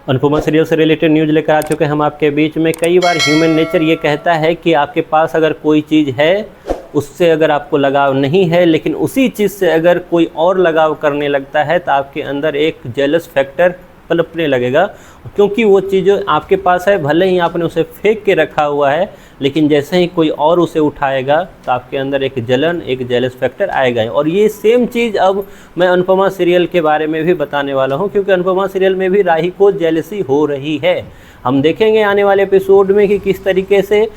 Anupama serial से related news लेकर आ चुके हैं हम आपके बीच में। कई बार ह्यूमन नेचर ये कहता है कि आपके पास अगर कोई चीज़ है, उससे अगर आपको लगाव नहीं है, लेकिन उसी चीज़ से अगर कोई और लगाव करने लगता है तो आपके अंदर एक जेलस फैक्टर पनपने लगेगा, क्योंकि वो चीज़ जो आपके पास है भले ही आपने उसे फेंक के रखा हुआ है, लेकिन जैसे ही कोई और उसे उठाएगा तो आपके अंदर एक जलन, एक जेलस फैक्टर आएगा। और ये सेम चीज़ अब मैं अनुपमा सीरियल के बारे में भी बताने वाला हूँ, क्योंकि अनुपमा सीरियल में भी राही को जेलसी हो रही है। हम देखेंगे आने वाले एपिसोड में कि किस तरीके से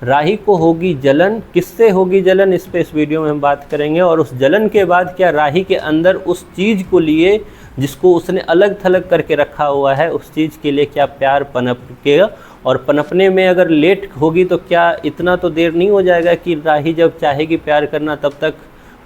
राही को होगी जलन, किससे होगी जलन, इस पे इस वीडियो में हम बात करेंगे। और उस जलन के बाद क्या राही के अंदर उस चीज़ को लिए जिसको उसने अलग थलग करके रखा हुआ है, उस चीज़ के लिए क्या प्यार पनपेगा, और पनपने में अगर लेट होगी तो क्या इतना तो देर नहीं हो जाएगा कि राही जब चाहेगी प्यार करना तब तक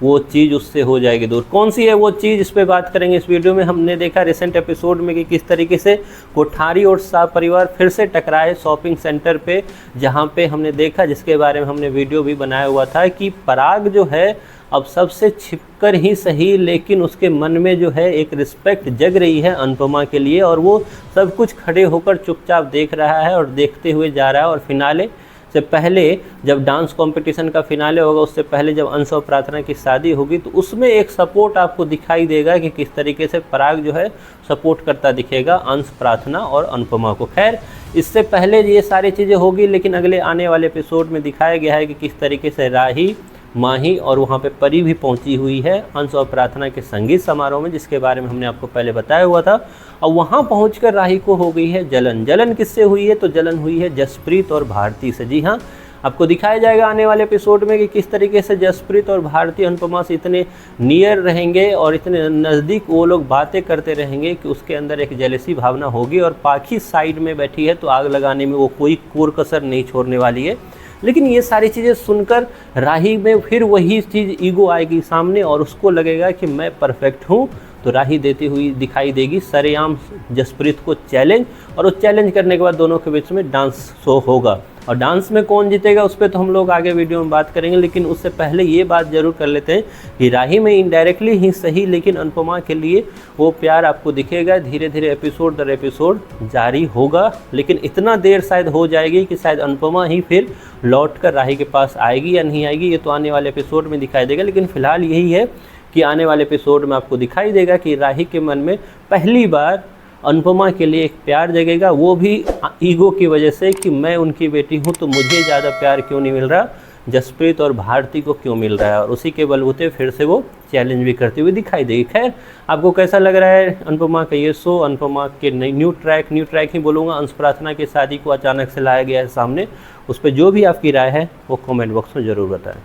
वो चीज़ उससे हो जाएगी दूर। कौन सी है वो चीज़, इस पे बात करेंगे इस वीडियो में। हमने देखा रिसेंट एपिसोड में कि किस तरीके से कोठारी और शाह परिवार फिर से टकराए शॉपिंग सेंटर पे, जहाँ पे हमने देखा, जिसके बारे में हमने वीडियो भी बनाया हुआ था, कि पराग जो है अब सबसे छिपकर ही सही, लेकिन उसके मन में जो है एक रिस्पेक्ट जग रही है अनुपमा के लिए, और वो सब कुछ खड़े होकर चुपचाप देख रहा है और देखते हुए जा रहा है। और फिनाले से पहले, जब डांस कंपटीशन का फिनाले होगा, उससे पहले जब अंश और प्रार्थना की शादी होगी, तो उसमें एक सपोर्ट आपको दिखाई देगा कि किस तरीके से पराग जो है सपोर्ट करता दिखेगा अंश, प्रार्थना और अनुपमा को। खैर, इससे पहले ये सारी चीज़ें होगी, लेकिन अगले आने वाले एपिसोड में दिखाया गया है कि किस तरीके से राही, माही और वहाँ पे परी भी पहुँची हुई है अंश और प्रार्थना के संगीत समारोह में, जिसके बारे में हमने आपको पहले बताया हुआ था। और वहाँ पहुँचकर राही को हो गई है जलन। जलन किससे हुई है? तो जलन हुई है जसप्रीत और भारती से। जी हाँ, आपको दिखाया जाएगा आने वाले एपिसोड में कि किस तरीके से जसप्रीत और भारती अनुपमा से इतने नियर रहेंगे और इतने नज़दीक वो लोग बातें करते रहेंगे कि उसके अंदर एक जेलसी भावना होगी। और पाखी साइड में बैठी है तो आग लगाने में वो कोई कोर कसर नहीं छोड़ने वाली है। लेकिन ये सारी चीज़ें सुनकर राही में फिर वही चीज़ ईगो आएगी सामने, और उसको लगेगा कि मैं परफेक्ट हूँ, तो राही देती हुई दिखाई देगी सरेआम जसप्रीत को चैलेंज। और उस चैलेंज करने के बाद दोनों के बीच में डांस शो होगा, और डांस में कौन जीतेगा उस पर तो हम लोग आगे वीडियो में बात करेंगे। लेकिन उससे पहले ये बात ज़रूर कर लेते हैं कि राही में इनडायरेक्टली ही सही, लेकिन अनुपमा के लिए वो प्यार आपको दिखेगा। धीरे धीरे एपिसोड दर एपिसोड जारी होगा, लेकिन इतना देर शायद हो जाएगी कि शायद अनुपमा ही फिर लौट कर राही के पास आएगी या नहीं आएगी, ये तो आने वाले एपिसोड में दिखाई देगा। लेकिन फिलहाल यही है कि आने वाले एपिसोड में आपको दिखाई देगा कि राही के मन में पहली बार अनुपमा के लिए एक प्यार जगेगा, वो भी ईगो की वजह से कि मैं उनकी बेटी हूँ तो मुझे ज़्यादा प्यार क्यों नहीं मिल रहा, जसप्रीत और भारती को क्यों मिल रहा है। और उसी के बलबूते फिर से वो चैलेंज भी करती हुई दिखाई देगी। खैर, आपको कैसा लग रहा है अनुपमा का ये शो, अनुपमा के न्यू ट्रैक ही बोलूँगा, अंश प्रार्थना की शादी को अचानक से लाया गया है सामने, उस पर जो भी आपकी राय है वो कमेंट बॉक्स में ज़रूर बताएं।